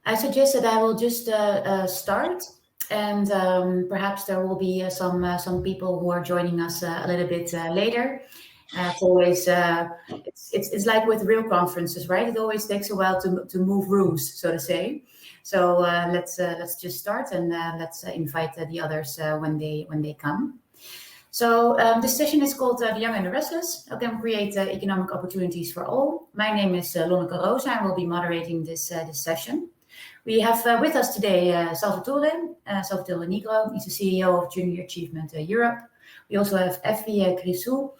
I suggest that I will just start, and perhaps there will be some people who are joining us a little bit later. It's always it's like with real conferences, right? It always takes a while to move rooms, so to say. So let's just start, and let's invite the others when they come. So this session is called The Young and the Restless: How can we create economic opportunities for all? My name is Lonneke Rosa. I will be moderating this session. We have with us today Salvatore Nigro. He's the CEO of Junior Achievement Europe. We also have Effie Grisou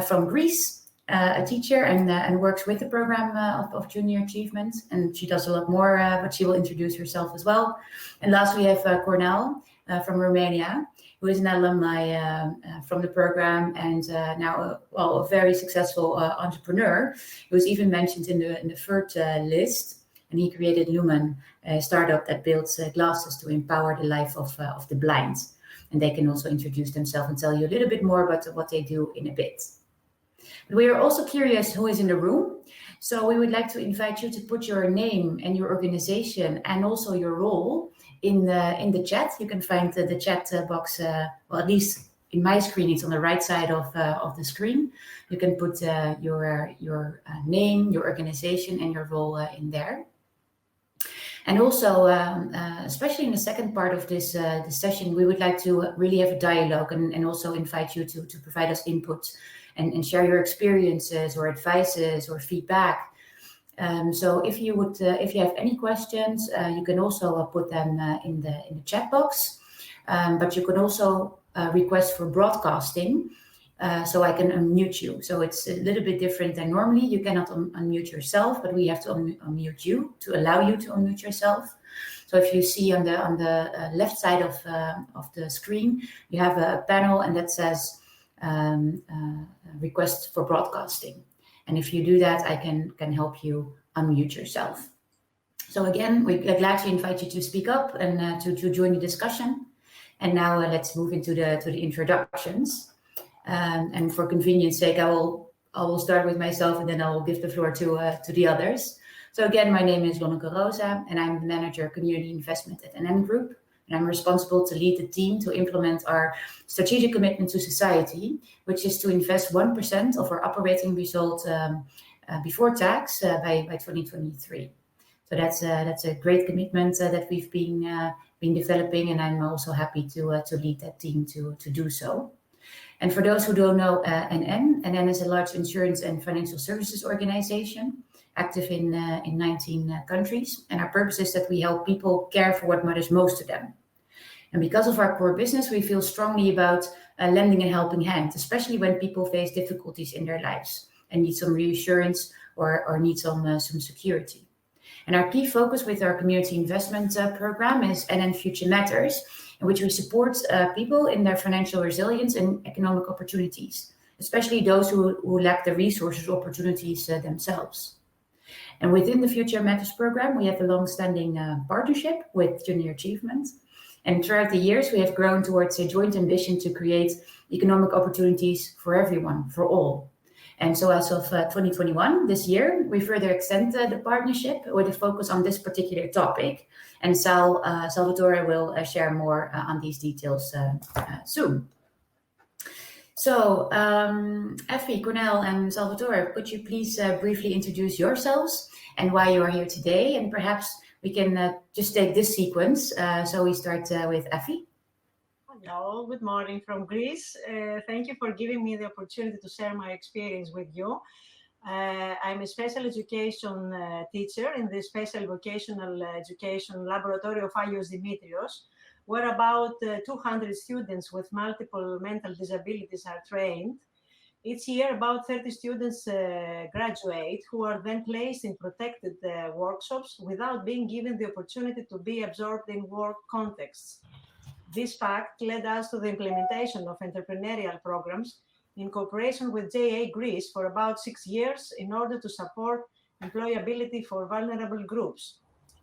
from Greece, a teacher and works with the program of Junior Achievement. And she does a lot more, but she will introduce herself as well. And last we have Cornel from Romania, who is an alumni from the program and now a very successful entrepreneur, who was even mentioned in the third list. And he created Lumen, a startup that builds glasses to empower the life of the blind. And they can also introduce themselves and tell you a little bit more about what they do in a bit. But we are also curious who is in the room. So we would like to invite you to put your name and your organization and also your role in the chat. You can find the chat box, well, at least in my screen, it's on the right side of the screen. You can put your name, your organization, and your role in there. And also, especially in the second part of this session, we would like to really have a dialogue and also invite you to provide us input and share your experiences or advices or feedback. So if you have any questions, you can also put them in the chat box. But you can also request for broadcasting, so I can unmute you. So it's a little bit different than normally. You cannot unmute yourself, but we have to unmute you to allow you to unmute yourself. So if you see on the left side of the screen, you have a panel and that says request for broadcasting. And if you do that, I can help you unmute yourself. So again, we're glad to invite you to speak up and to join the discussion. And now let's move into the introductions. And for convenience sake, I will start with myself and then I will give the floor to the others. So again, my name is Lonneke Rosa and I'm the manager of community investment at NN Group. And I'm responsible to lead the team to implement our strategic commitment to society, which is to invest 1% of our operating result before tax by 2023. So that's a great commitment that we've been developing, and I'm also happy to lead that team to do so. And for those who don't know NN is a large insurance and financial services organization active in 19 countries. And our purpose is that we help people care for what matters most to them. And because of our core business, we feel strongly about lending a helping hand, especially when people face difficulties in their lives and need some reassurance or need some security. And our key focus with our community investment program is NN Future Matters, in which we support people in their financial resilience and economic opportunities, especially those who lack the resources or opportunities themselves. And within the Future Matters program, we have a long-standing partnership with Junior Achievement. And throughout the years, we have grown towards a joint ambition to create economic opportunities for everyone, for all. And so as of 2021, this year, we further extend the partnership with a focus on this particular topic. And Salvatore will share more on these details soon. So Effie, Cornel, and Salvatore, could you please briefly introduce yourselves and why you are here today? And perhaps we can just take this sequence. So we start with Effie. Hello, good morning from Greece. Thank you for giving me the opportunity to share my experience with you. I'm a special education teacher in the Special Vocational Education Laboratory of Agios Dimitrios, where about 200 students with multiple mental disabilities are trained. Each year, about 30 students graduate who are then placed in protected workshops without being given the opportunity to be absorbed in work contexts. This fact led us to the implementation of entrepreneurial programs in cooperation with JA Greece for about 6 years in order to support employability for vulnerable groups.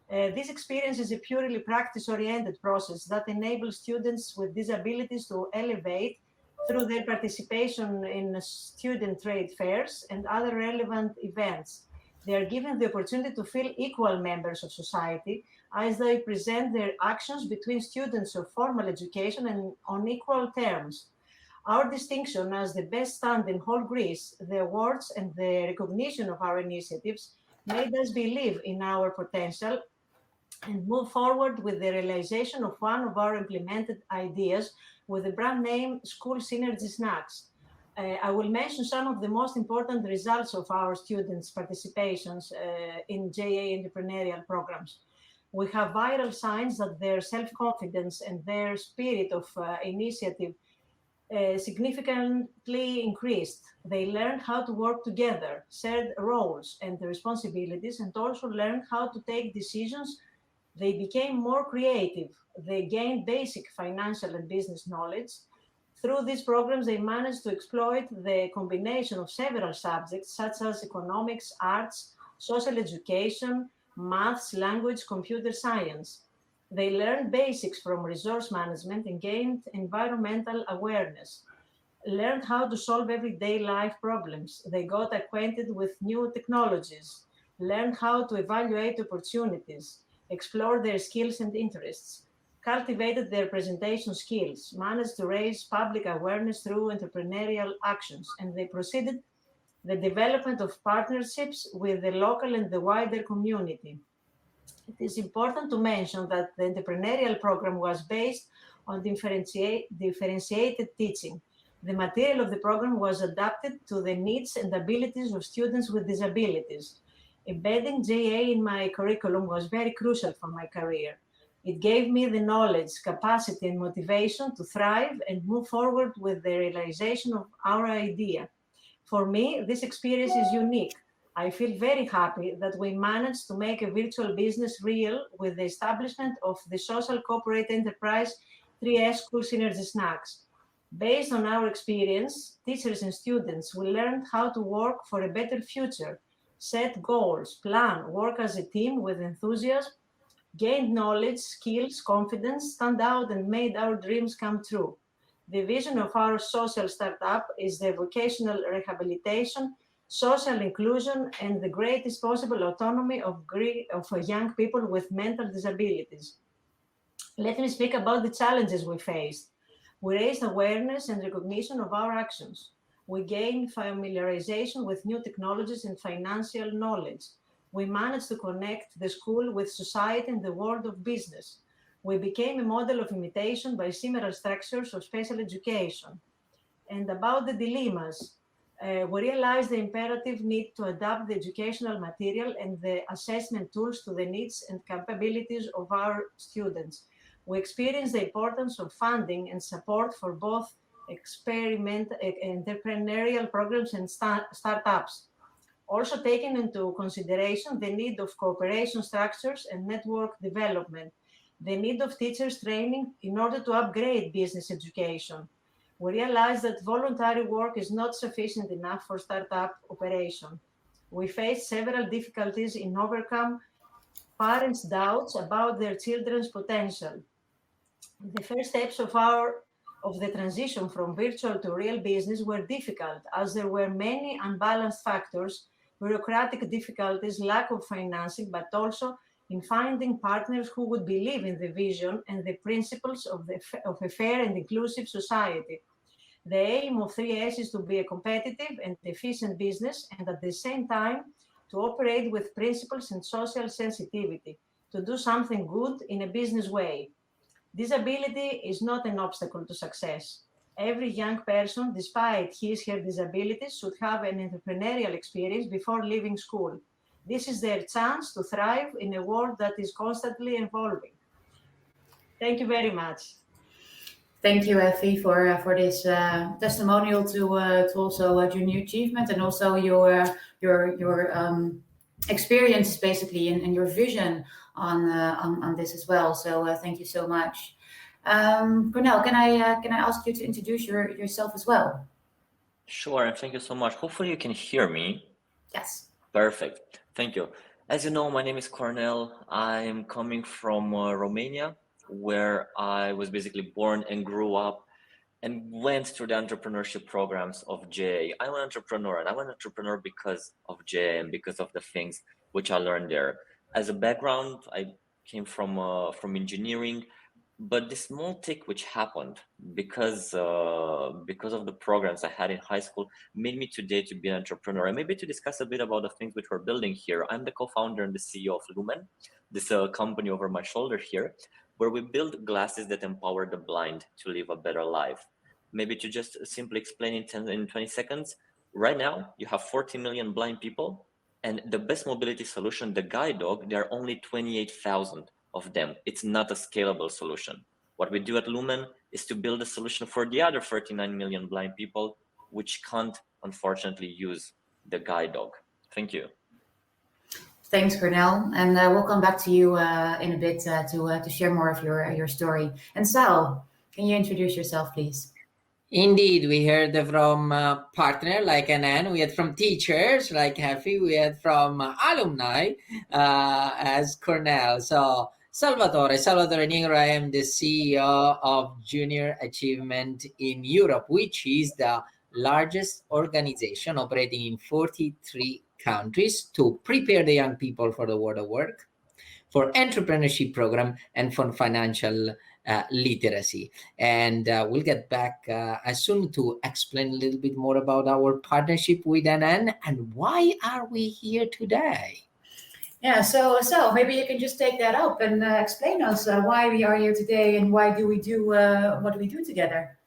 This experience is a purely practice-oriented process that enables students with disabilities to elevate through their participation in student trade fairs and other relevant events. They are given the opportunity to feel equal members of society as they present their actions between students of formal education and on equal terms. Our distinction as the best stand in whole Greece, the awards and the recognition of our initiatives made us believe in our potential and move forward with the realization of one of our implemented ideas with the brand name School Synergy Snacks. I will mention some of the most important results of our students' participations in JA entrepreneurial programs. We have viral signs that their self-confidence and their spirit of initiative significantly increased. They learned how to work together, shared roles and responsibilities, and also learned how to take decisions. They became more creative. They gained basic financial and business knowledge. Through these programs, they managed to exploit the combination of several subjects such as economics, arts, social education, maths, language, computer science. They learned basics from resource management and gained environmental awareness, learned how to solve everyday life problems. They got acquainted with new technologies, learned how to evaluate opportunities, explore their skills and interests, cultivated their presentation skills, managed to raise public awareness through entrepreneurial actions, and they proceeded the development of partnerships with the local and the wider community. It is important to mention that the entrepreneurial program was based on differentiated teaching. The material of the program was adapted to the needs and abilities of students with disabilities. Embedding JA in my curriculum was very crucial for my career. It gave me the knowledge, capacity, and motivation to thrive and move forward with the realization of our idea. For me, this experience is unique. I feel very happy that we managed to make a virtual business real with the establishment of the social corporate enterprise 3S School Synergy Snacks. Based on our experience, teachers and students will learn how to work for a better future, set goals, plan, work as a team with enthusiasm, gained knowledge, skills, confidence, stand out, and made our dreams come true. The vision of our social startup is the vocational rehabilitation, social inclusion, and the greatest possible autonomy of young people with mental disabilities. Let me speak about the challenges we faced. We raised awareness and recognition of our actions. We gained familiarization with new technologies and financial knowledge. We managed to connect the school with society and the world of business. We became a model of imitation by similar structures of special education. And about the dilemmas, we realized the imperative need to adapt the educational material and the assessment tools to the needs and capabilities of our students. We experienced the importance of funding and support for both entrepreneurial programs and startups. Also taking into consideration the need of cooperation structures and network development, the need of teachers training in order to upgrade business education. We realized that voluntary work is not sufficient enough for startup operation. We faced several difficulties in overcome parents' doubts about their children's potential. The first steps of the transition from virtual to real business were difficult as there were many unbalanced factors, bureaucratic difficulties, lack of financing, but also in finding partners who would believe in the vision and the principles of a fair and inclusive society. The aim of 3S is to be a competitive and efficient business and at the same time to operate with principles and social sensitivity, to do something good in a business way. Disability is not an obstacle to success. Every young person, despite his/her disabilities, should have an entrepreneurial experience before leaving school. This is their chance to thrive in a world that is constantly evolving. Thank you very much. Thank you, Effie, for this testimonial to also your new achievement and also your experience basically and your vision on this as well. So thank you so much. Cornel, can I ask you to introduce yourself as well? Sure, and thank you so much. Hopefully you can hear me. Yes. Perfect. Thank you. As you know, my name is Cornel. I am coming from Romania, where I was basically born and grew up. and went through the entrepreneurship programs of JA. I'm an entrepreneur, and I'm an entrepreneur because of JA and because of the things which I learned there. As a background, I came from engineering, but this small tick which happened because of the programs I had in high school made me today to be an entrepreneur, and maybe to discuss a bit about the things which we're building here. I'm the co-founder and the CEO of Lumen, this company over my shoulder here, where we build glasses that empower the blind to live a better life. Maybe to just simply explain in 20 seconds, right now you have 40 million blind people, and the best mobility solution, the guide dog, there are only 28,000 of them. It's not a scalable solution. What we do at Lumen is to build a solution for the other 39 million blind people, which can't, unfortunately, use the guide dog. Thank you. Thanks, Cornel, and we'll come back to you in a bit to share more of your story. And Sal, can you introduce yourself, please? Indeed, we heard from partner like Anan, we had from teachers like Hafi, we had from alumni as Cornel. So Salvatore Negro, I am the CEO of Junior Achievement in Europe, which is the largest organization operating in 43 countries to prepare the young people for the world of work, for entrepreneurship program, and for financial literacy. And we'll get back as soon to explain a little bit more about our partnership with Anan and why are we here today. Yeah, so maybe you can just take that up and explain us why we are here today and why do we do what we do together.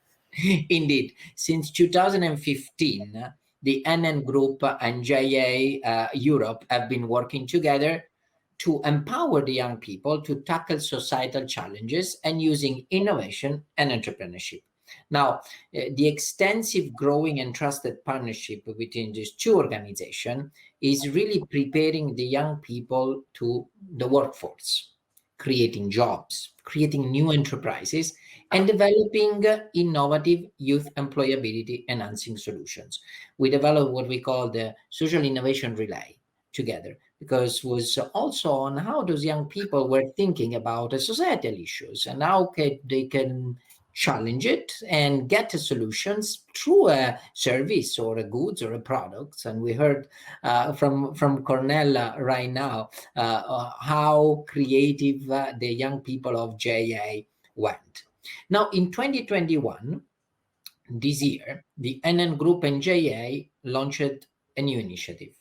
Indeed, since 2015, the NN Group and JA Europe have been working together to empower the young people to tackle societal challenges and using innovation and entrepreneurship. Now, the extensive, growing, and trusted partnership between these two organizations is really preparing the young people to the workforce, creating jobs, creating new enterprises, and developing innovative youth employability enhancing solutions. We developed what we call the social innovation relay together, because it was also on how those young people were thinking about the societal issues and how they can challenge it and get the solutions through a service or a goods or a product. And we heard from Cornella right now how creative the young people of JA went. Now, in 2021, this year, the NN Group and JA launched a new initiative.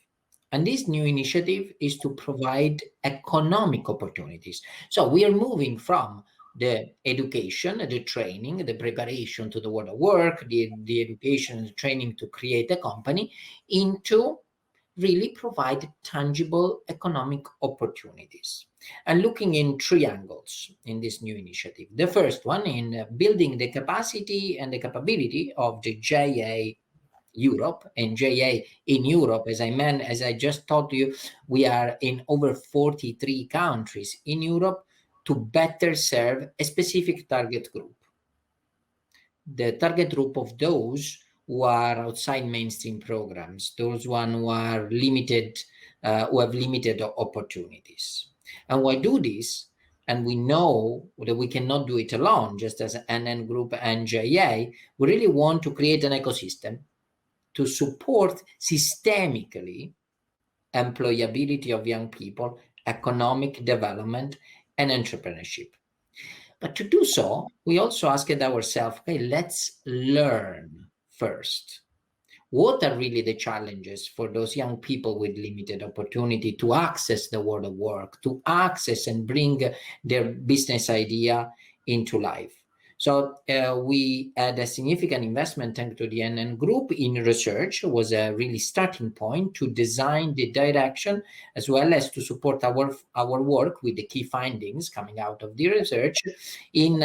And this new initiative is to provide economic opportunities. So we are moving from the education, the training, the preparation to the world of work, the education and the training to create a company, into really provide tangible economic opportunities. And looking in three angles in this new initiative. The first one in building the capacity and the capability of the JA Europe and JA in Europe. As I just told you, we are in over 43 countries in Europe to better serve a specific target group. The target group of those who are outside mainstream programs, those one who are limited, who have limited opportunities. And why do this? And we know that we cannot do it alone, just as NN Group and JA. We really want to create an ecosystem to support systemically employability of young people, economic development, and entrepreneurship. But to do so, we also asked ourselves, okay, let's learn first. What are really the challenges for those young people with limited opportunity to access the world of work, to access and bring their business idea into life? So we had a significant investment thanks to the NN Group in research. It was a really starting point to design the direction as well as to support our work with the key findings coming out of the research in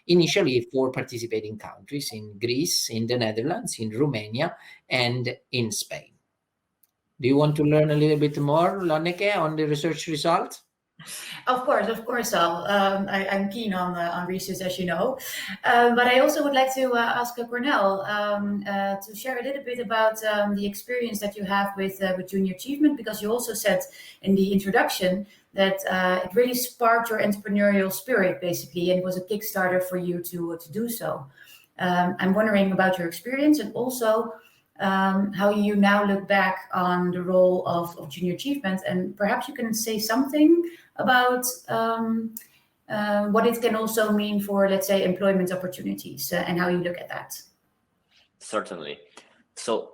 initially 4 participating countries, in Greece, in the Netherlands, in Romania, and in Spain. Do you want to learn a little bit more, Lonneke, on the research results? Of course, Al. I'm keen on research, as you know. But I also would like to ask Cornel to share a little bit about the experience that you have with Junior Achievement, because you also said in the introduction that it really sparked your entrepreneurial spirit, basically, and was a Kickstarter for you to do so. I'm wondering about your experience, and also how you now look back on the role of junior achievement, and perhaps you can say something about what it can also mean for, let's say, employment opportunities, and how you look at that. Certainly. So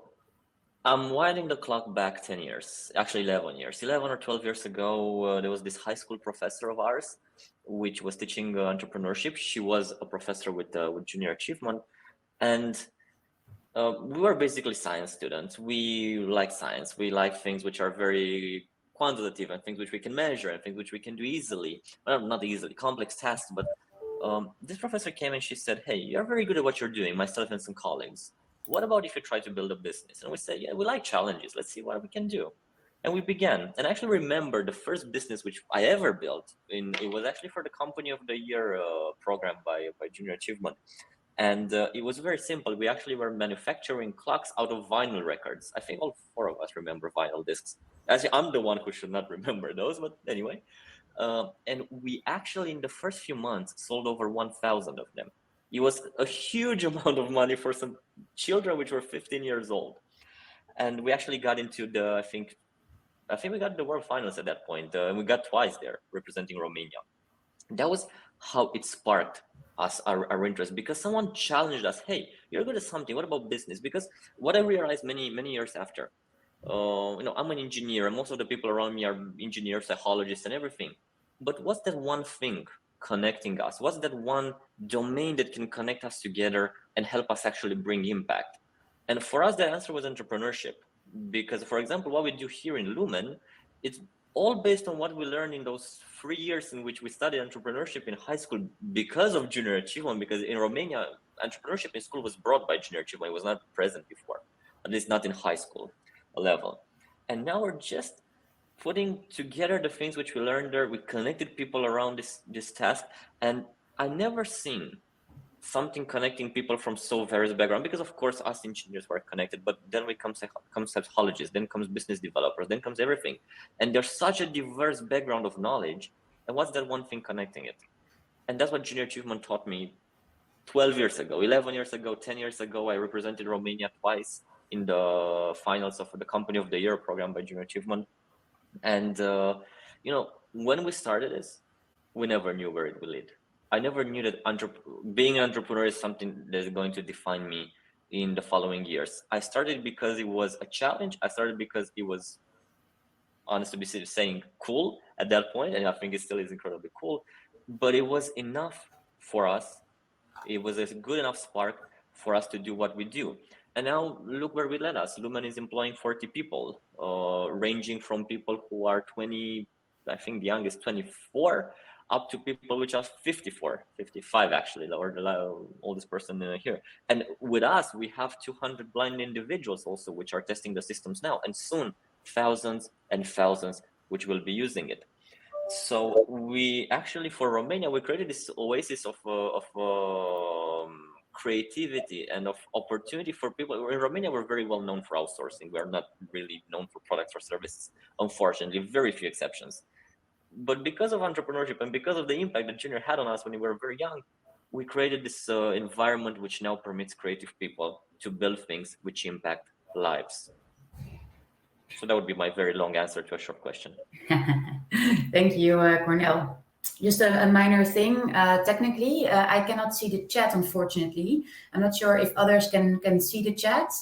I'm winding the clock back 10 years, actually 11 years. 11 or 12 years ago, there was this high school professor of ours, which was teaching entrepreneurship. She was a professor with junior achievement. And we were basically science students. We like science. We like things which are very quantitative and things which we can measure and things which we can do easily. Well, not easily, complex tasks. But this professor came and she said, hey, you're very good at what you're doing, myself and some colleagues. What about if you try to build a business? And we said, yeah, we like challenges. Let's see what we can do. And we began. And I actually remember the first business which I ever built. It was actually for the Company of the Year program by Junior Achievement. And it was very simple. We actually were manufacturing clocks out of vinyl records. I think all four of us remember vinyl discs. Actually, I'm the one who should not remember those, but anyway. And we actually, in the first few months, sold over 1,000 of them. It was a huge amount of money for some children which were 15 years old. And we actually got into the, I think we got the world finals at that point. And we got twice there representing Romania. That was how it sparked us, our interest, because someone challenged us. Hey, you're good at something. What about business? Because what I realized many years after, I'm an engineer, and most of the people around me are engineers, psychologists, and everything. But what's that one thing connecting us? What's that one domain that can connect us together and help us actually bring impact? And for us, the answer was entrepreneurship. Because, for example, what we do here in Lumen, it's all based on what we learned in those 3 years in which we studied entrepreneurship in high school because of junior achievement. Because in Romania, entrepreneurship in school was brought by junior achievement. It was not present before, at least not in high school level. And now we're just putting together the things which we learned there. We connected people around this task, and I never seen something connecting people from so various backgrounds, because of course us engineers were connected, but then we comes psychologists, then comes business developers, then comes everything, and there's such a diverse background of knowledge. And what's that one thing connecting it? And that's what junior achievement taught me 12 years ago, 11 years ago, 10 years ago. I represented Romania twice in the finals of the Company of the Year program by Junior Achievement. And when we started this, we never knew where it would lead. I never knew that being an entrepreneur is something that is going to define me in the following years. I started because it was a challenge. I started because it was, honestly saying, cool at that point, and I think it still is incredibly cool. But it was enough for us. It was a good enough spark for us to do what we do. And now look where we led us. Lumen is employing 40 people, ranging from people who are 20, I think the youngest 24, up to people which are 54, 55 actually, or the oldest person here. And with us, we have 200 blind individuals also, which are testing the systems now, and soon thousands and thousands which will be using it. So we actually, for Romania, we created this oasis of creativity and of opportunity for people. In Romania, we're very well known for outsourcing. We're not really known for products or services, unfortunately, very few exceptions. But because of entrepreneurship and because of the impact that Junior had on us when we were very young, we created this environment which now permits creative people to build things which impact lives. So that would be my very long answer to a short question. Thank you, Cornel. Just a minor thing. Technically, I cannot see the chat, unfortunately. I'm not sure if others can see the chat.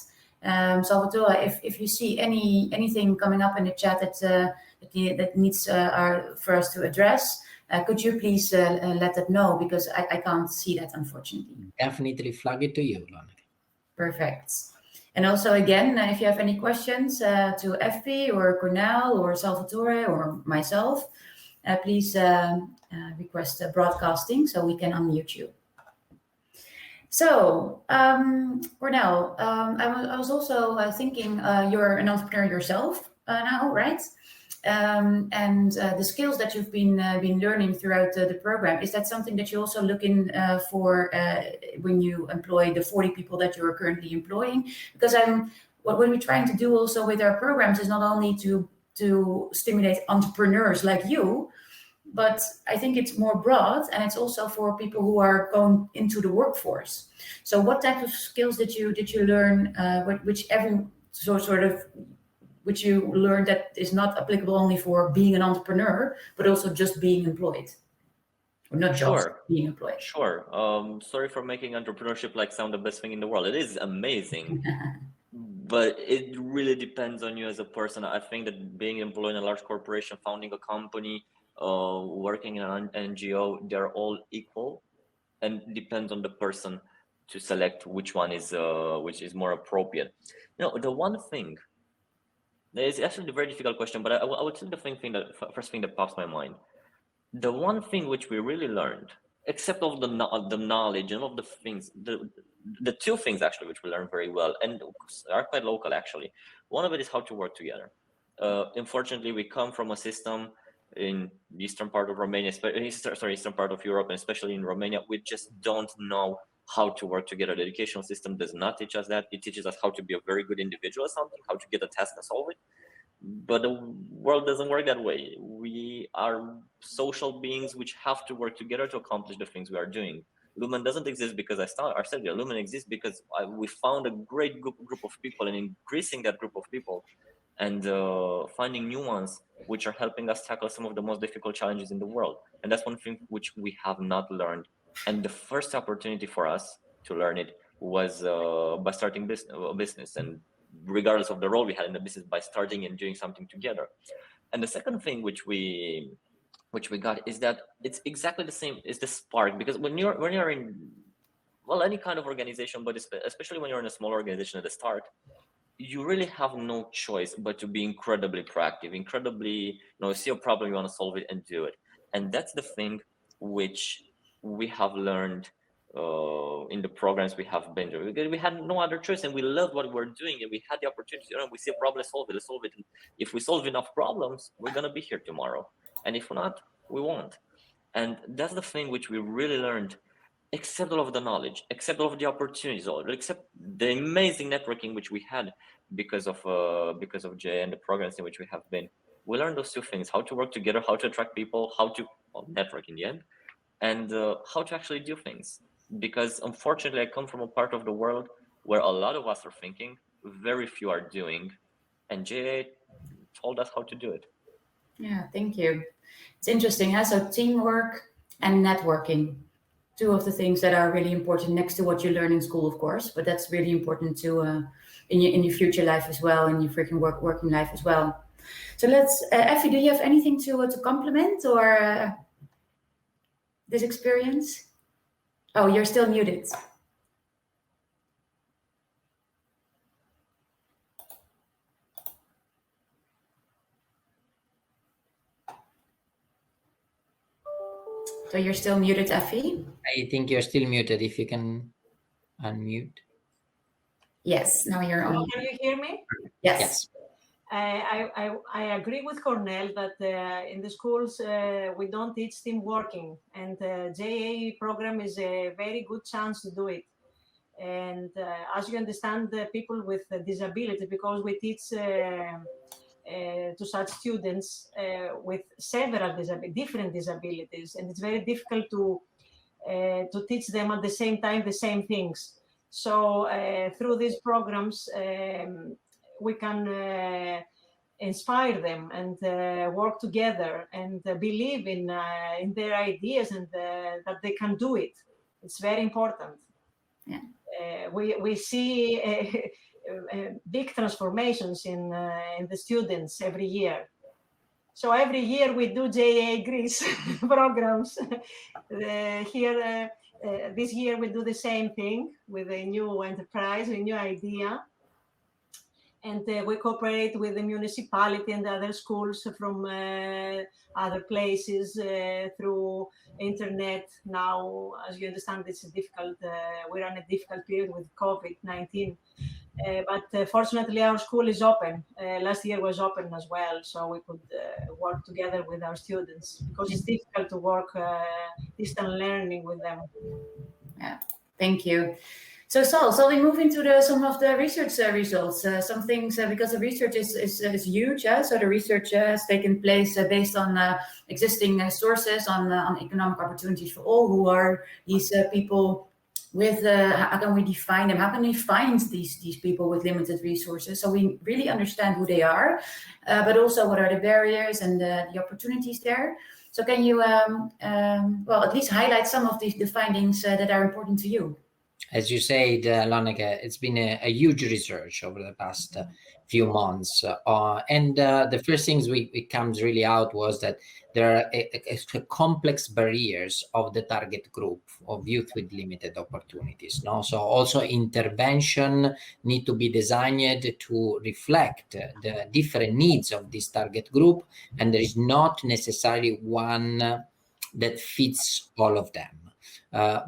Salvatore, if you see anything coming up in the chat that needs for us to address, could you please let that know, because I can't see that, unfortunately. Definitely flag it to you, Lana. Perfect. And also, again, if you have any questions to FP or Cornel or Salvatore or myself, please request broadcasting so we can unmute you. So, Cornel, I was also thinking you're an entrepreneur yourself now, right? And the skills that you've been learning throughout the program, is that something that you also look in for when you employ the 40 people that you are currently employing? Because what we're trying to do also with our programs is not only to stimulate entrepreneurs like you, but I think it's more broad, and it's also for people who are going into the workforce. So what type of skills did you learn, which you learned that is not applicable only for being an entrepreneur, but also just being employed, or not just being employed? Sure. Sorry for making entrepreneurship sound the best thing in the world. It is amazing. But it really depends on you as a person. I think that being employed in a large corporation, founding a company, working in an NGO, they're all equal, and depends on the person to select which one is which is more appropriate. The one thing, it's actually a very difficult question, but I would say the first thing that pops my mind. The one thing which we really learned, except of the knowledge and of the things, the two things actually which we learned very well and are quite local actually. One of it is how to work together. Unfortunately, we come from a system in the eastern part of Romania, eastern part of Europe, and especially in Romania, we just don't know how to work together. The educational system does not teach us that. It teaches us how to be a very good individual at something, how to get a task and solve it. But the world doesn't work that way. We are social beings which have to work together to accomplish the things we are doing. Lumen doesn't exist because I said that. Lumen exists because we found a great group of people, and increasing that group of people and finding new ones which are helping us tackle some of the most difficult challenges in the world. And that's one thing which we have not learned. And the first opportunity for us to learn it was by starting business, and regardless of the role we had in the business, by starting and doing something together. And the second thing which we got is that it's exactly the same. It's the spark, because when you're in any kind of organization, but especially when you're in a small organization at the start, you really have no choice but to be incredibly proactive, incredibly, see a problem, you want to solve it and do it. And that's the thing which we have learned in the programs we have been doing, because we had no other choice, and we loved what we're doing, and we had the opportunity. We see a problem, let's solve it. And if we solve enough problems, we're gonna be here tomorrow, and if not, we won't. And that's the thing which we really learned, except all of the knowledge, except all of the opportunities, except the amazing networking which we had because of Jay and the programs in which we have been. We learned those two things: how to work together, how to attract people, how to network in the end, and how to actually do things. Because unfortunately, I come from a part of the world where a lot of us are thinking, very few are doing, and Jay told us how to do it. Yeah, thank you. It's interesting. So teamwork and networking, two of the things that are really important next to what you learn in school, of course, but that's really important to in your future life as well, in your freaking working life as well. So let's, Effie, do you have anything to complement or this experience? Oh, you're still muted. So you're still muted, Effie? I think you're still muted. If you can unmute. Yes, now you're on. Can you hear me? Yes. I agree with Cornel that in the schools we don't teach team working, and the JA program is a very good chance to do it. And as you understand, the people with disability, because we teach to such students with several different disabilities, and it's very difficult to teach them at the same time the same things. So through these programs, we can inspire them and work together and believe in their ideas, and that they can do it. It's very important. Yeah. We see big transformations in the students every year. So every year we do JA Greece programs. Here, this year we do the same thing with a new enterprise, a new idea. And we cooperate with the municipality and other schools from other places through internet. Now, as you understand, it's difficult. We're on a difficult period with COVID-19. But fortunately, our school is open. Last year was open as well, so we could work together with our students, because it's difficult to work distant learning with them. Yeah, thank you. So Sal, shall we move into some of the research results? Some things, because the research is huge. So the research has taken place based on existing sources on economic opportunities for all. Who are these people with, how can we define them? How can we find these people with limited resources so we really understand who they are, but also what are the barriers and the opportunities there? So can you, well, at least highlight some of the findings that are important to you? As you said, Lonneke, it's been a huge research over the past few months. And the first things it comes really out was that there are a complex barriers of the target group of youth with limited opportunities. No? So also intervention need to be designed to reflect the different needs of this target group. And there is not necessarily one that fits all of them.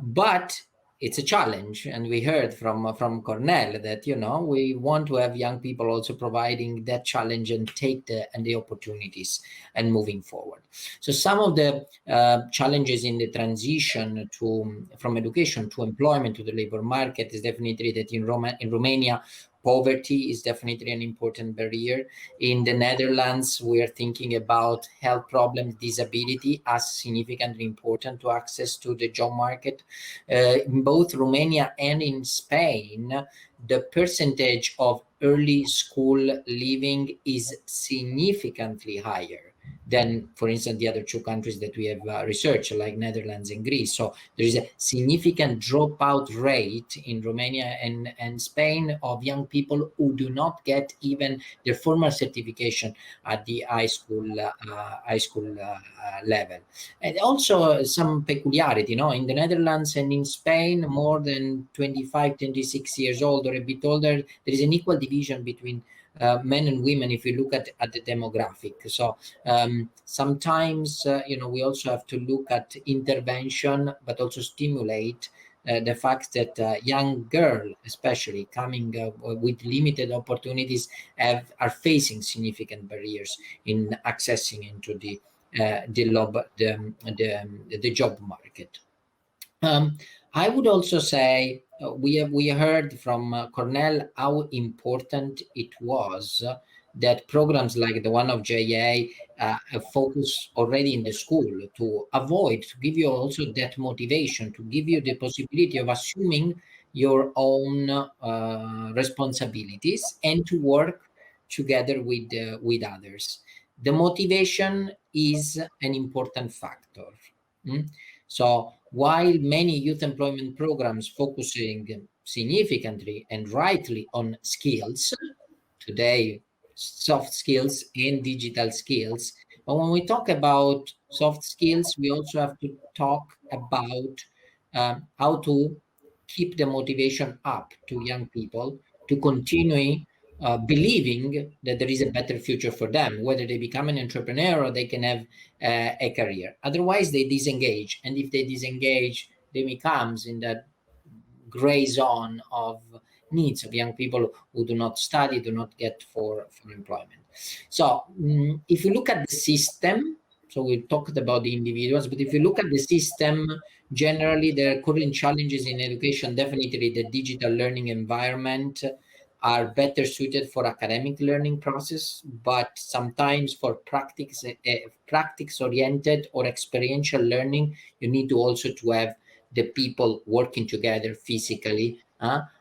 But it's a challenge, and we heard from Cornell that we want to have young people also providing that challenge and take the opportunities and moving forward. So some of the challenges in the transition from education to employment to the labor market is definitely that in Romania, poverty is definitely an important barrier. In the Netherlands, we are thinking about health problems, disability as significantly important to access to the job market. In both Romania and in Spain, the percentage of early school leaving is significantly higher than, for instance, the other two countries that we have researched, like Netherlands and Greece. So there is a significant dropout rate in Romania and Spain of young people who do not get even their formal certification at the high school level. And also some peculiarity, in the Netherlands and in Spain, more than 25, 26 years old or a bit older, there is an equal division between men and women if you look at the demographic. So sometimes we also have to look at intervention, but also stimulate the fact that young girls, especially coming with limited opportunities, are facing significant barriers in accessing into the job market. I would also say we heard from Cornell how important it was that programs like the one of JA focus already in the school to give you also that motivation, to give you the possibility of assuming your own responsibilities and to work together with others. The motivation is an important factor. So while many youth employment programs focusing significantly and rightly on skills, today soft skills and digital skills, but when we talk about soft skills, we also have to talk about how to keep the motivation up to young people to continue believing that there is a better future for them, whether they become an entrepreneur or they can have a career. Otherwise, they disengage. And if they disengage, they becomes in that gray zone of needs of young people who do not study, do not get for employment. So if you look at the system, so we talked about the individuals, but if you look at the system, generally there are current challenges in education, definitely the digital learning environment are better suited for academic learning process, but sometimes for practice-oriented or experiential learning, you need to also to have the people working together physically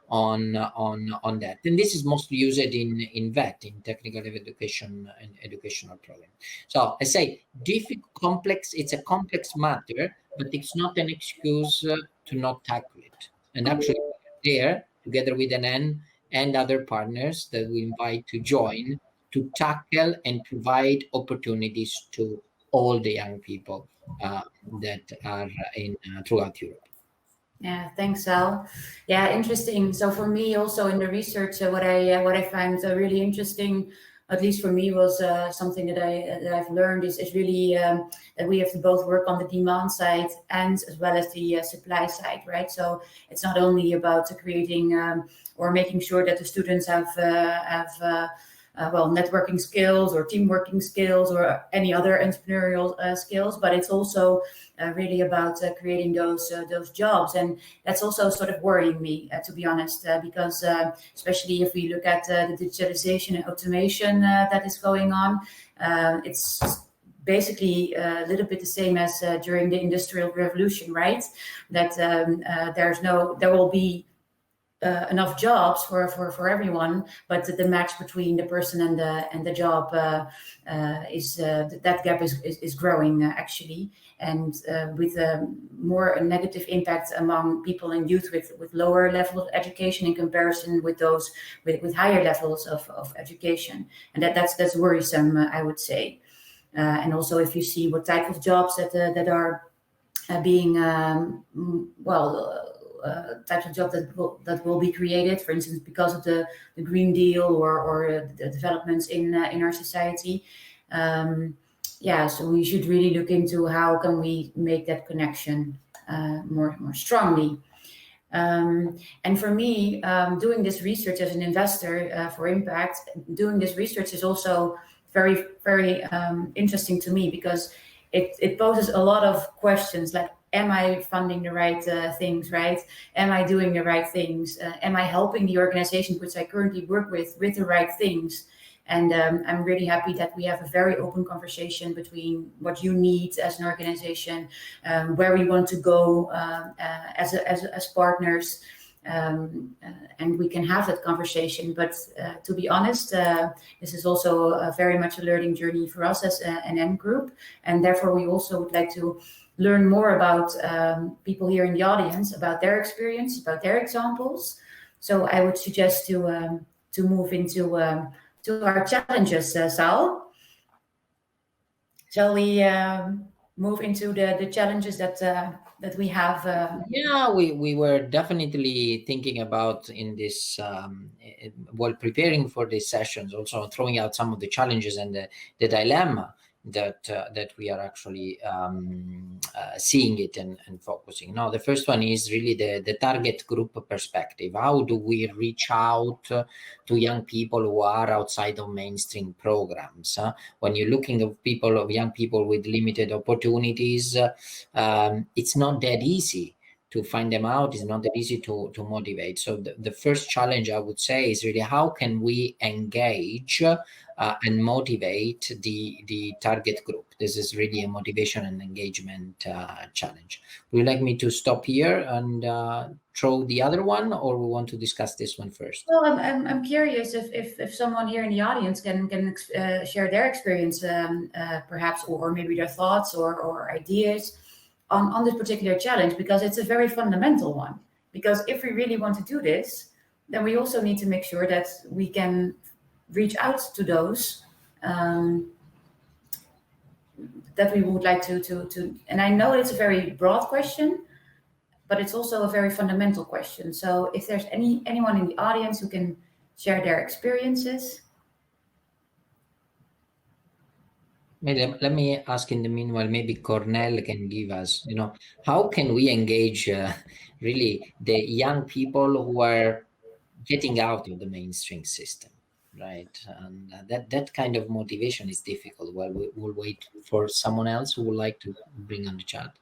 on that. And this is mostly used in VET, in technical education and educational program. So I say complex, it's a complex matter, but it's not an excuse to not tackle it. And actually there, together with NN and other partners that we invite to join, to tackle and provide opportunities to all the young people that are throughout Europe. Yeah, thanks, Sal. Yeah, interesting. So for me, also in the research, what I found really interesting, at least for me, was something that I've learned is really that we have to both work on the demand side and as well as the supply side, right? So it's not only about creating or making sure that the students have networking skills or team working skills or any other entrepreneurial skills, but it's also really about creating those jobs. And that's also sort of worrying me, to be honest, because especially if we look at the digitalization and automation that is going on, it's basically a little bit the same as during the Industrial Revolution, right? That there will be enough jobs for everyone, but the match between the person and the job is that gap is growing actually, and with more a negative impact among people and youth with lower level of education in comparison with those with higher levels of education, and that's worrisome, I would say. And also, if you see what type of jobs that are being types of jobs that will be created, for instance, because of the Green Deal or the developments in our society. So we should really look into how can we make that connection more strongly. And for me, doing this research as an investor for impact, doing this research is also very, very interesting to me, because it poses a lot of questions like, am I funding the right things, right? Am I doing the right things? Am I helping the organizations which I currently work with the right things? And I'm really happy that we have a very open conversation between what you need as an organization, where we want to go as partners, and we can have that conversation. But to be honest, this is also very much a learning journey for us as an N group, and therefore we also would like to learn more about people here in the audience, about their experience, about their examples. So I would suggest to move into to our challenges, Sal. Shall we move into the challenges that we have? We were definitely thinking about in this while preparing for these sessions, also throwing out some of the challenges and the dilemma that we are actually seeing it and focusing. Now, the first one is really the target group perspective. How do we reach out to young people who are outside of mainstream programs? When you're looking at young people with limited opportunities, it's not that easy to find them out. It's not that easy to motivate. So the first challenge, I would say, is really how can we engage and motivate the target group. This is really a motivation and engagement challenge. Would you like me to stop here and throw the other one, or we want to discuss this one first? Well, I'm curious if someone here in the audience can share their experience, perhaps, or maybe their thoughts or ideas on this particular challenge, because it's a very fundamental one. Because if we really want to do this, then we also need to make sure that we can reach out to those that we would like to. And I know it's a very broad question, but it's also a very fundamental question. So if there's anyone in the audience who can share their experiences. Maybe let me ask in the meanwhile, maybe Cornell can give us, how can we engage really the young people who are getting out of the mainstream system, right? And that kind of motivation is difficult. Well, we'll wait for someone else who would like to bring on the chat.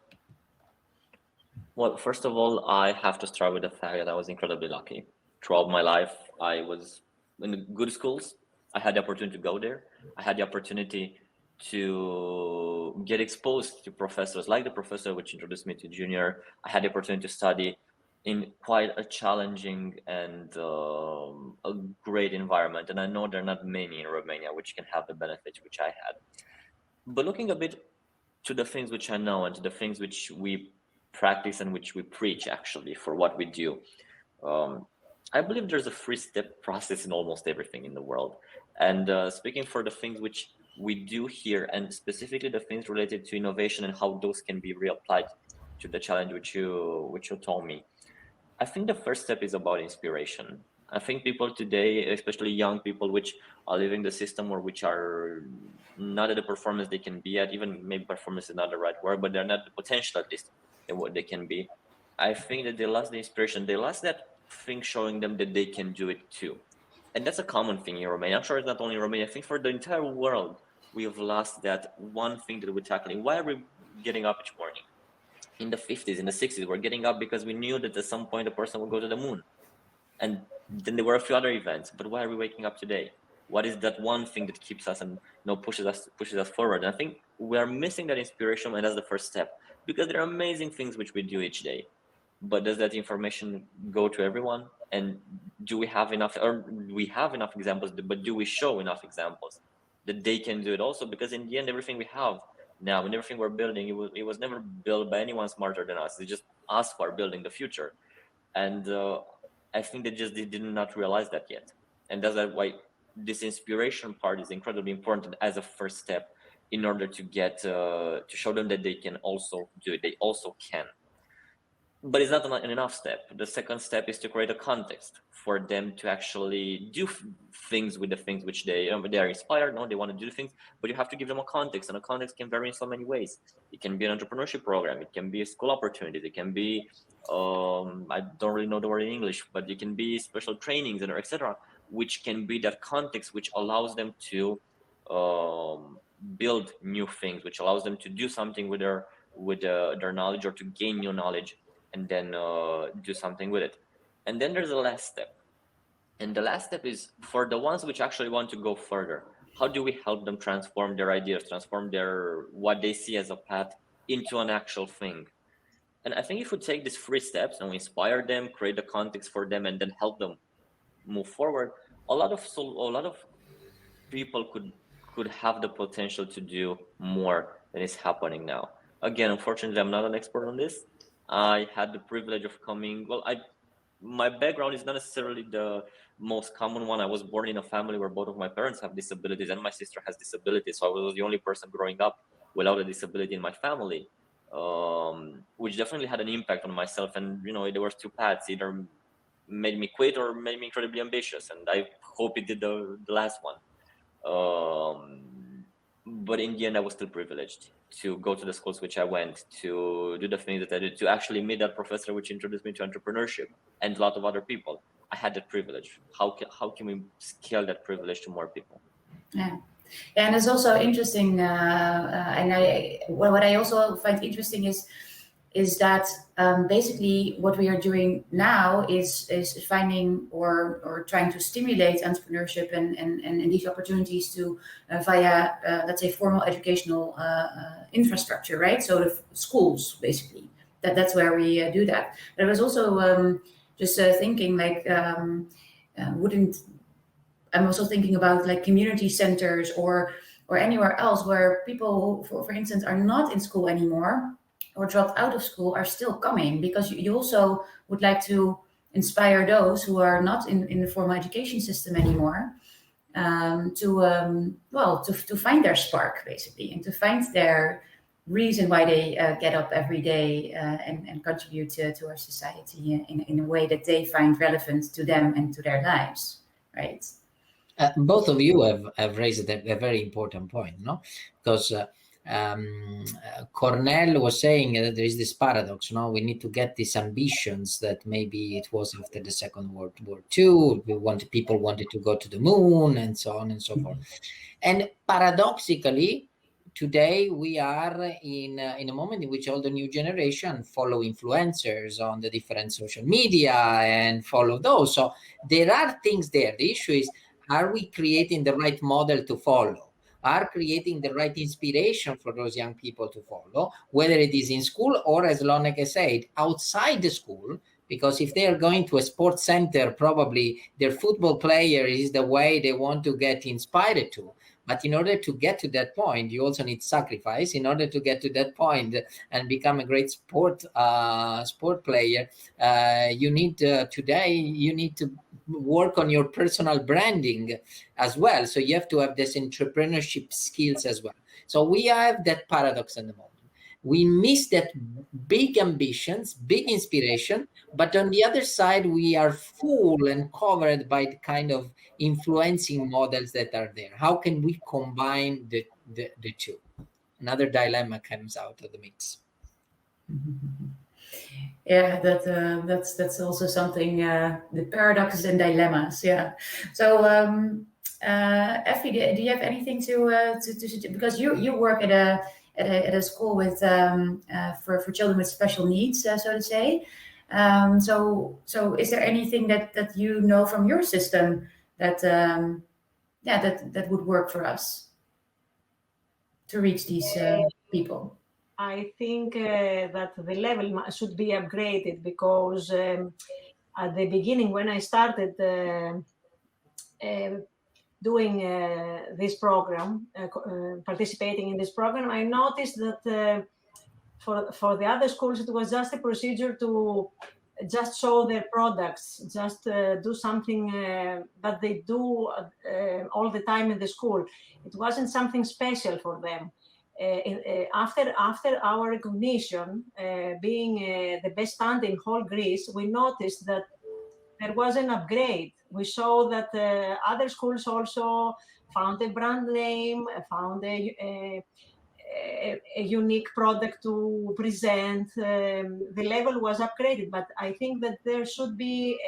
Well, first of all, I have to start with the fact that I was incredibly lucky. Throughout my life, I was in good schools. I had the opportunity to go there. I had the opportunity to get exposed to professors like the professor which introduced me to Junior. I had the opportunity to study in quite a challenging and a great environment. And I know there are not many in Romania which can have the benefits which I had. But looking a bit to the things which I know and to the things which we practice and which we preach actually for what we do, I believe there's a 3-step process in almost everything in the world. And speaking for the things which we do here, and specifically the things related to innovation and how those can be reapplied to the challenge which you told me, I think the first step is about inspiration. I think people today, especially young people which are living the system or which are not at the performance they can be at, even maybe performance is not the right word, but they're not the potential at least in what they can be. I think that they lost the inspiration. They lost that thing showing them that they can do it too. And that's a common thing in Romania. I'm sure it's not only in Romania. I think for the entire world, we have lost that one thing that we're tackling. Why are we getting up each morning? In the 50s, in the 60s, we're getting up because we knew that at some point a person will go to the moon. And then there were a few other events. But why are we waking up today? What is that one thing that keeps us and pushes us forward? And I think we are missing that inspiration, and that's the first step. Because there are amazing things which we do each day. But does that information go to everyone? And do we have enough, or we have enough examples, but do we show enough examples that they can do it also? Because in the end, everything we have now and everything we're building, it was never built by anyone smarter than us. It's just us who are building the future. And I think they just did not realize that yet. And that's why this inspiration part is incredibly important as a first step in order to get to show them that they can also do it. They also can. But it's not an enough step. The second step is to create a context for them to actually do things with the things which they are inspired. No, they want to do things, but you have to give them a context, and a context can vary in so many ways. It can be an entrepreneurship program. It can be a school opportunity. It can be I don't really know the word in English, but it can be special trainings and etc., which can be that context which allows them to build new things, which allows them to do something with their knowledge, or to gain new knowledge, and then do something with it. And then there's the last step. And the last step is for the ones which actually want to go further. How do we help them transform their ideas, transform what they see as a path into an actual thing? And I think if we take these 3 steps and we inspire them, create the context for them, and then help them move forward, a lot of people could have the potential to do more than is happening now. Again, unfortunately, I'm not an expert on this. I had the privilege of my background is not necessarily the most common one. I was born in a family where both of my parents have disabilities and my sister has disabilities. So I was the only person growing up without a disability in my family, which definitely had an impact on myself. And, there were 2 paths, either made me quit or made me incredibly ambitious. And I hope it did the last one. But in the end, I was still privileged to go to the schools which I went, to do the things that I did, to actually meet that professor which introduced me to entrepreneurship, and a lot of other people. I had that privilege. How can we scale that privilege to more people? Yeah. And it's also interesting, and what I also find interesting is that basically what we are doing now is finding or trying to stimulate entrepreneurship and these opportunities to via let's say formal educational infrastructure, right? So the schools, basically, that's where we do that. But I was also just thinking, like, I'm also thinking about like community centers or anywhere else where people, for instance, are not in school anymore or dropped out of school, are still coming, because you also would like to inspire those who are not in the formal education system anymore, to find their spark, basically, and to find their reason why they get up every day and contribute to our society in a way that they find relevant to them and to their lives, right? Both of you have raised a very important point, no? Because Cornell was saying that there is this paradox, no? We need to get these ambitions that maybe it was after the Second World War II. People wanted to go to the moon and so on and so forth. And paradoxically, today we are in a moment in which all the new generation follow influencers on the different social media and follow those. So there are things there. The issue is, are we creating the right model to follow? Are creating the right inspiration for those young people to follow, whether it is in school or, as Lonek said, outside the school? Because if they are going to a sports center, probably their football player is the way they want to get inspired to. But in order to get to that point, you also need sacrifice. In order to get to that point and become a great sport player, you need to work on your personal branding as well. So you have to have this entrepreneurship skills as well. So we have that paradox at the moment. We miss that big ambitions, big inspiration, but on the other side, we are full and covered by the kind of influencing models that are there. How can we combine the two? Another dilemma comes out of the mix. Yeah, that's also something. The paradoxes and dilemmas. Yeah. So, Effie, do you have anything to because you work at a school with for children with special needs, so to say. So is there anything that you know from your system that that would work for us to reach these people? I think that the level should be upgraded, because at the beginning, when I started doing this program, participating in this program, I noticed that for the other schools, it was just a procedure to just show their products, just do something that they do all the time in the school. It wasn't something special for them. After our recognition, being the best fund in whole Greece, we noticed that there was an upgrade. We saw that other schools also found a brand name, found a unique product to present. The level was upgraded, but I think that there should be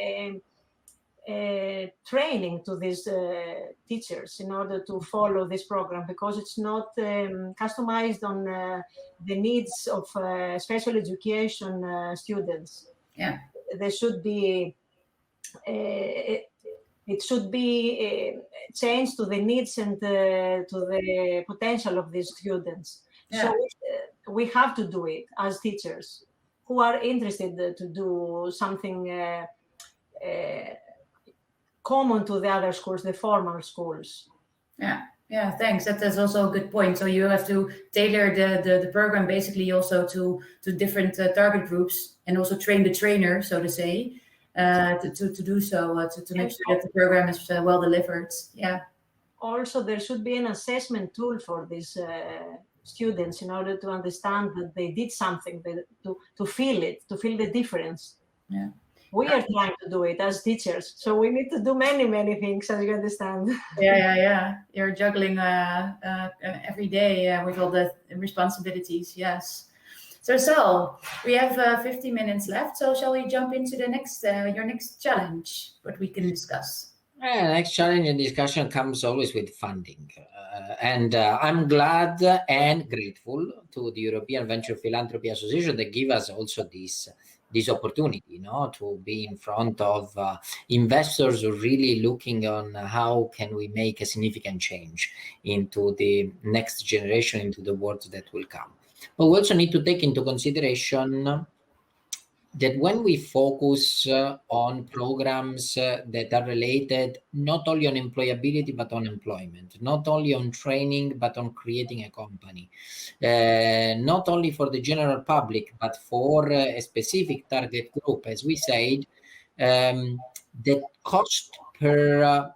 training to these teachers in order to follow this program, because it's not customized on the needs of special education students. Yeah. There should be it should be changed to the needs and to the potential of these students. Yeah. So we have to do it as teachers who are interested to do something common to the other schools, the formal schools. Yeah, thanks. That's also a good point. So you have to tailor the program basically also to different target groups, and also train the trainer, so to say, to do so, to make sure that the program is well delivered. Yeah. Also, there should be an assessment tool for these students in order to understand that they did something, to feel it, to feel the difference. Yeah. We are trying to do it as teachers, so we need to do many things, as you understand. Yeah. You're juggling every day with all the responsibilities. Yes. So Sal, we have 50 minutes left. So shall we jump into the next your next challenge, what we can discuss? Next challenge and discussion comes always with funding. And I'm glad and grateful to the European Venture Philanthropy Association that give us also this opportunity, to be in front of investors who are really looking on how can we make a significant change into the next generation, into the world that will come. But we also need to take into consideration that when we focus on programs that are related not only on employability but on employment, not only on training but on creating a company, not only for the general public but for a specific target group, as we said, the cost per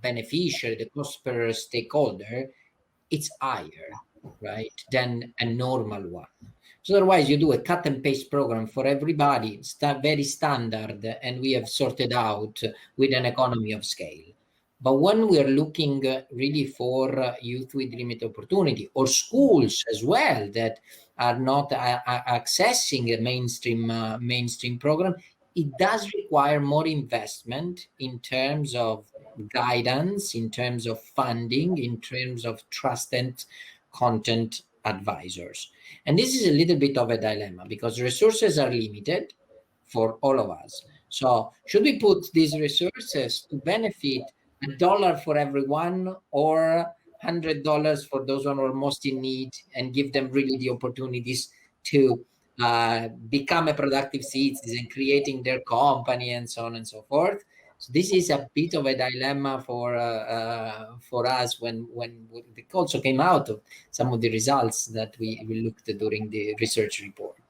beneficiary, the cost per stakeholder, it's higher, right, than a normal one. So otherwise you do a cut and paste program for everybody, very standard, and we have sorted out with an economy of scale. But when we are looking really for youth with limited opportunity, or schools as well that are not accessing a mainstream program, it does require more investment in terms of guidance, in terms of funding, in terms of trusted content advisors. And this is a little bit of a dilemma because resources are limited for all of us. So should we put these resources to benefit $1 for everyone, or $100 for those who are most in need, and give them really the opportunities to become a productive citizen, creating their company, and so on and so forth? So this is a bit of a dilemma for us when it also came out of some of the results that we looked at during the research report.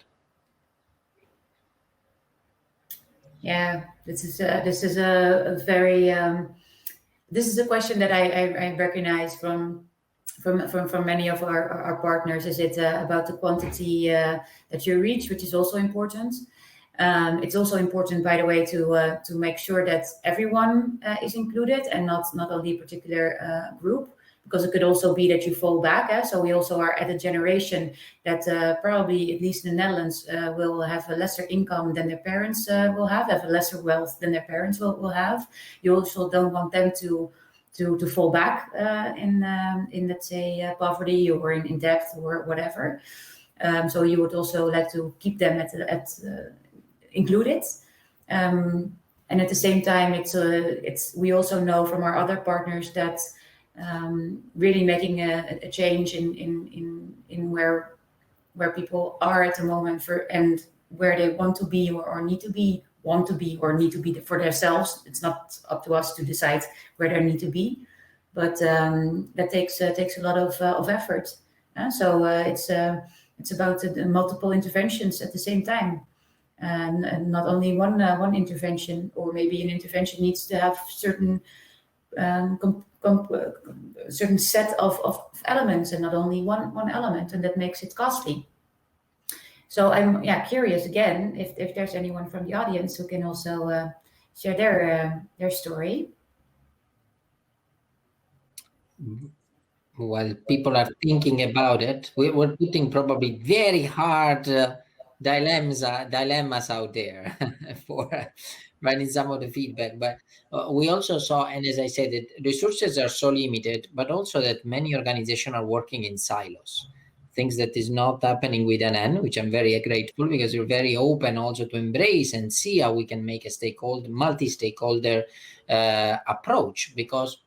Yeah, this is a very this is a question that I recognize from many of our partners. Is it about the quantity that you reach, which is also important. It's also important, by the way, to make sure that everyone is included and not only a particular group. because it could also be that you fall back. So we also are at a generation that probably, at least in the Netherlands, will have a lesser income than their parents will have a lesser wealth than their parents will have. You also don't want them to fall back in let's say poverty or in debt or whatever. So you would also like to keep them included. And at the same time, it's we also know from our other partners that really making a change in where people are at the moment and where they want to be or need to be for themselves. It's not up to us to decide where they need to be, but that takes a lot of effort. So it's about the multiple interventions at the same time. And not only one intervention, or maybe an intervention needs to have certain certain set of elements and not only one element, and that makes it costly. So I'm curious again if there's anyone from the audience who can also share their story. While people are thinking about it, we're putting probably very hard dilemmas out there for writing some of the feedback. But we also saw, and as I said, that resources are so limited, but also that many organizations are working in silos. Things that is not happening with NN, which I'm very grateful, because you're very open also to embrace and see how we can make a multi-stakeholder approach. Because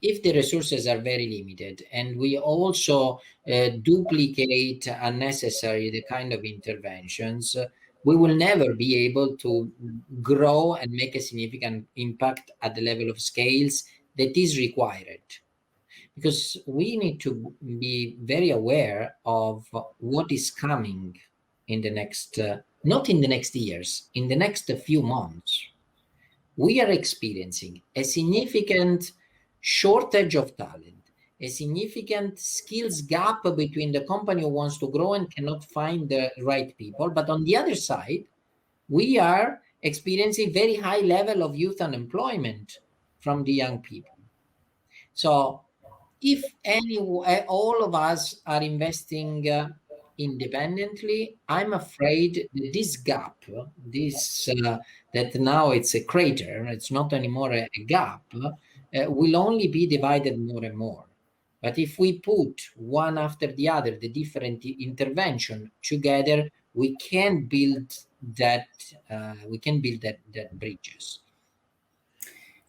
if the resources are very limited and we also duplicate unnecessary the kind of interventions, we will never be able to grow and make a significant impact at the level of scales that is required. Because we need to be very aware of what is coming in the next, not in the next years, in the next few months. We are experiencing a significant shortage of talent, a significant skills gap between the company who wants to grow and cannot find the right people. But on the other side, we are experiencing very high level of youth unemployment from the young people. So if all of us are investing independently, I'm afraid that this gap, that now it's a crater, it's not anymore a gap, will only be divided more and more. But if we put one after the other, the different intervention together, we can build that. That bridges.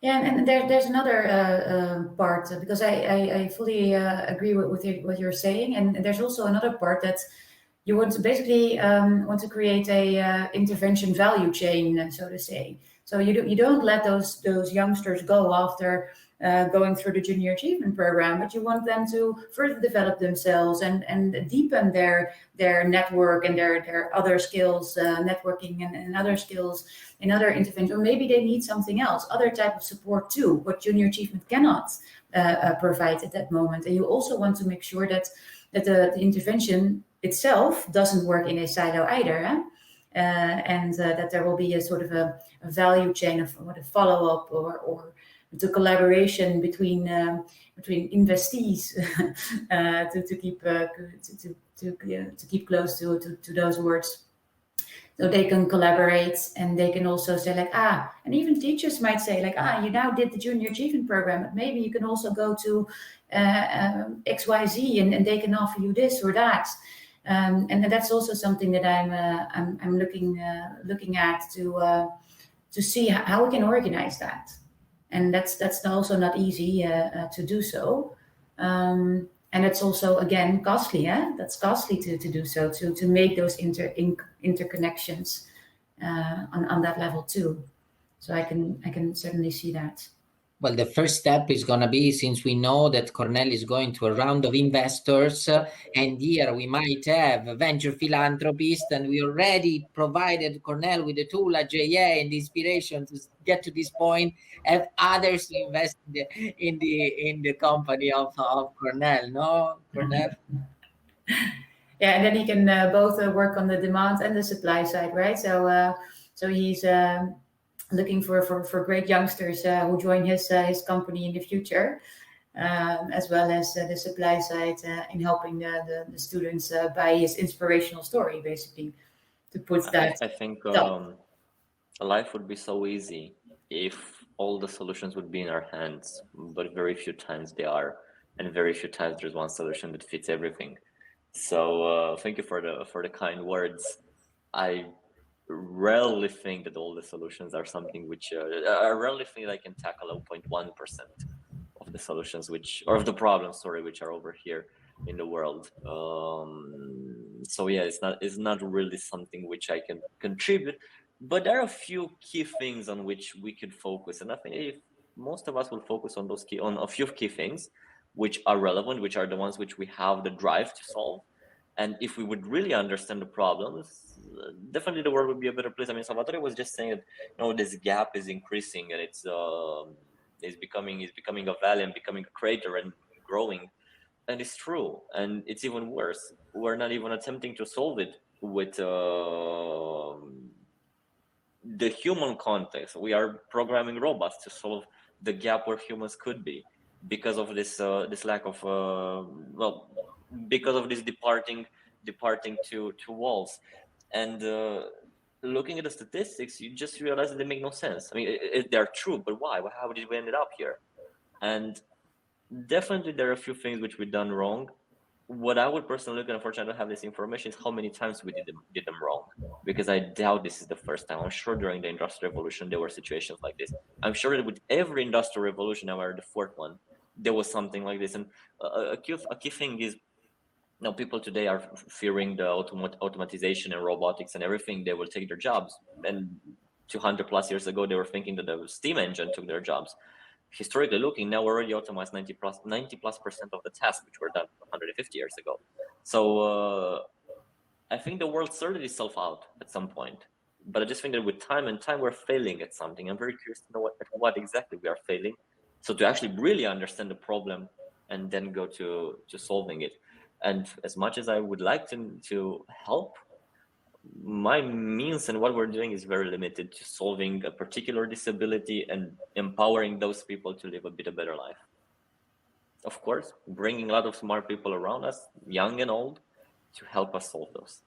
Yeah, and there's another part, because I fully agree with what you're saying, and there's also another part that you want to basically want to create a intervention value chain, so to say. So you don't let those youngsters go after going through the junior achievement program, but you want them to further develop themselves and deepen their network and their other skills, networking and other skills in other interventions. Or maybe they need something else, other type of support too, what junior achievement cannot provide at that moment. And you also want to make sure that the intervention itself doesn't work in a silo either. And that there will be a sort of a value chain of what a follow-up or the collaboration between investees to keep close to those words, so they can collaborate and they can also say like and even teachers might say like you now did the junior achievement program, but maybe you can also go to XYZ and they can offer you this or that. And that's also something that I'm looking at to see how we can organize that, and that's also not easy to do so, and it's also again costly. That's costly to do so, to make those interconnections on that level too. So I can certainly see that. Well, the first step is going to be, since we know that Cornell is going to a round of investors, and here we might have a venture philanthropist, and we already provided Cornell with the tool at JA and the inspiration to get to this point, have others to invest in the company of Cornell, no, Cornell? Yeah, and then he can both work on the demand and the supply side, right? So he's looking for great youngsters who join his company in the future. as well as the supply side in helping the students by his inspirational story, basically, to put that. I think top. life would be so easy if all the solutions would be in our hands, but very few times they are, and very few times there's one solution that fits everything. So thank you for the kind words. I rarely think that all the solutions are something which I rarely think I can tackle 0.1% of the solutions or of the problems, sorry, which are over here in the world. So yeah, it's not really something which I can contribute, but there are a few key things on which we could focus, and I think if most of us will focus on on a few key things which are relevant, which are the ones which we have the drive to solve. And if we would really understand the problems, definitely the world would be a better place. I mean, Salvatore was just saying that this gap is increasing, and it's becoming a valley and becoming a crater and growing. And it's true, and it's even worse. We're not even attempting to solve it with the human context. We are programming robots to solve the gap where humans could be, because of this lack of because of this departing to walls. And looking at the statistics, you just realize that they make no sense. I mean, they're true, but why? How did we ended up here? And definitely there are a few things which we've done wrong. What I would personally look at, unfortunately I don't have this information, is how many times we did them wrong, because I doubt this is the first time. I'm sure during the Industrial Revolution there were situations like this. I'm sure that with every Industrial Revolution, now we're the fourth one, there was something like this. And a key thing is, now people today are fearing the automatization and robotics and everything. They will take their jobs, and 200 plus years ago they were thinking that the steam engine took their jobs. Historically looking, now we're already automated 90+% of the tasks which were done 150 years ago. So I think the world sorted itself out at some point, but I just think that with time we're failing at something. I'm very curious to know what exactly we are failing, so to actually really understand the problem and then go to solving it. And as much as I would like to help, my means and what we're doing is very limited to solving a particular disability and empowering those people to live a bit of better life. Of course, bringing a lot of smart people around us, young and old, to help us solve those.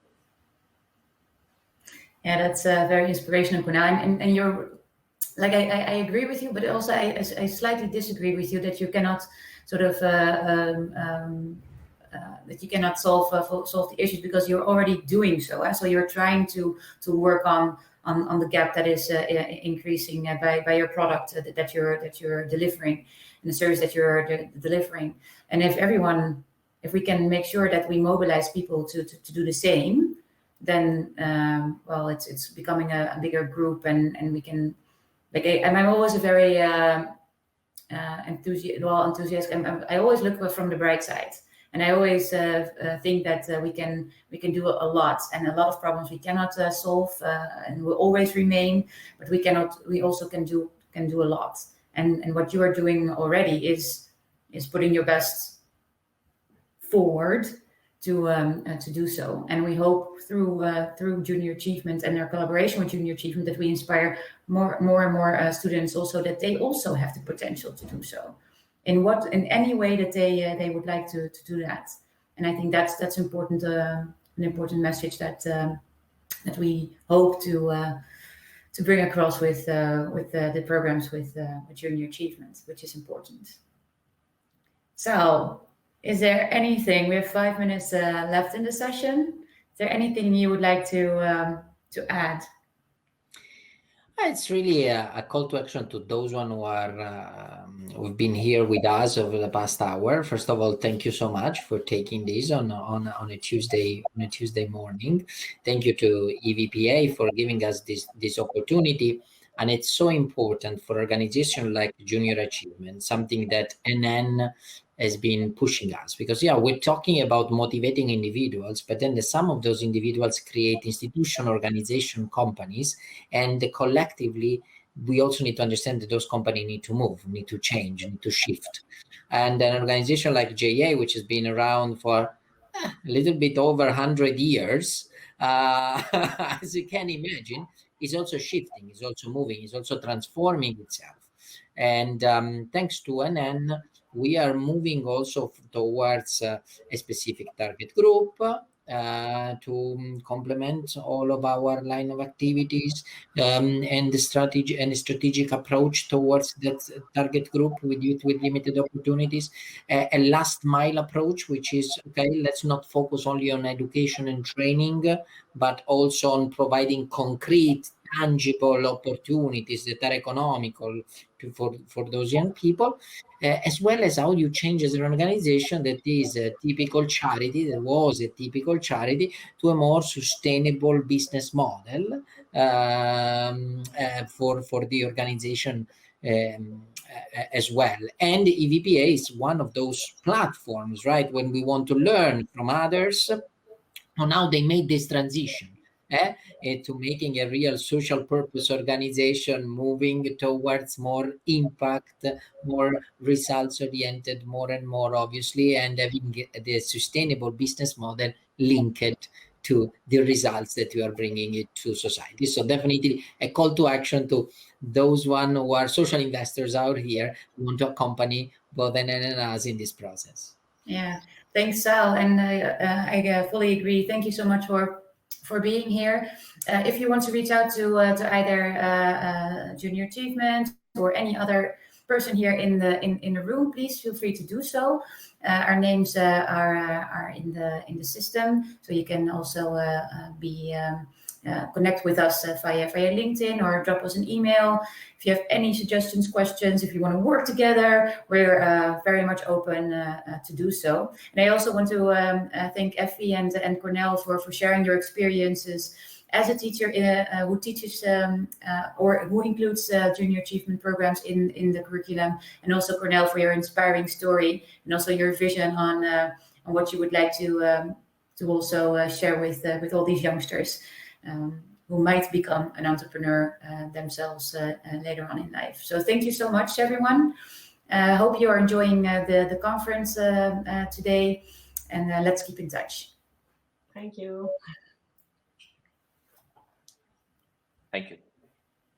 Yeah, that's very inspirational, Kunal. And you're like, I agree with you, but also I slightly disagree with you that you cannot sort of that you cannot solve the issues, because you're already doing so. So you're trying to work on the gap that is increasing by your product that you're delivering, and the service that you're delivering. And if we can make sure that we mobilize people to do the same, then well, it's becoming a bigger group, and we can, like, I'm always a very enthusiastic. I always look from the bright side. And I always think that we can do a lot, and a lot of problems we cannot solve and will always remain, but we also can do a lot. And what you are doing already is putting your best forward to do so. And we hope through Junior Achievement and our collaboration with Junior Achievement that we inspire more and more students also, that they also have the potential to do so. In any way that they would like to do that. And I think that's important, an important message that we hope to bring across with the programs with Junior Achievement, which is important. So, is there anything? We have 5 minutes left in the session. Is there anything you would like to add? It's really a call to action to those one who are who've been here with us over the past hour. First of all, thank you so much for taking this on a Tuesday morning. Thank you to EVPA for giving us this opportunity. And it's so important for organizations like Junior Achievement, something that NN has been pushing us, because we're talking about motivating individuals, but then some of those individuals create institution, organization, companies, and collectively we also need to understand that those companies need to move, need to change, need to shift. And an organization like JA, which has been around for a little bit over 100 years, as you can imagine, is also shifting, is also moving, is also transforming itself. And thanks to NN, we are moving also towards a specific target group to complement all of our line of activities, and the strategic approach towards that target group with youth with limited opportunities. A last mile approach, which is, okay, let's not focus only on education and training, but also on providing concrete, tangible opportunities that are economical for those young people, as well as how you change as an organization that is a typical charity, that was a typical charity, to a more sustainable business model for the organization as well. And EVPA is one of those platforms, right? When we want to learn from others on how they made this transition to making a real social purpose organization, moving towards more impact, more results oriented, more and more obviously, and having the sustainable business model linked to the results that you are bringing it to society. So definitely a call to action to those one who are social investors out here who want to accompany both NN and us in this process. Yeah, thanks, Sal, and I fully agree. Thank you so much for being here. If you want to reach out to either Junior Achievement or any other person here in the room, please feel free to do so. Our names are in the system, so you can also connect with us via LinkedIn or drop us an email. If you have any suggestions, questions, if you want to work together, we're very much open to do so. And I also want to thank Effie and Cornell for sharing your experiences as a teacher who teaches or who includes junior achievement programs in the curriculum, and also Cornell for your inspiring story and also your vision on what you would like to also share with all these youngsters who might become an entrepreneur themselves later on in life. So thank you so much, everyone. Hope you are enjoying the conference today, and let's keep in touch. Thank you. Thank you.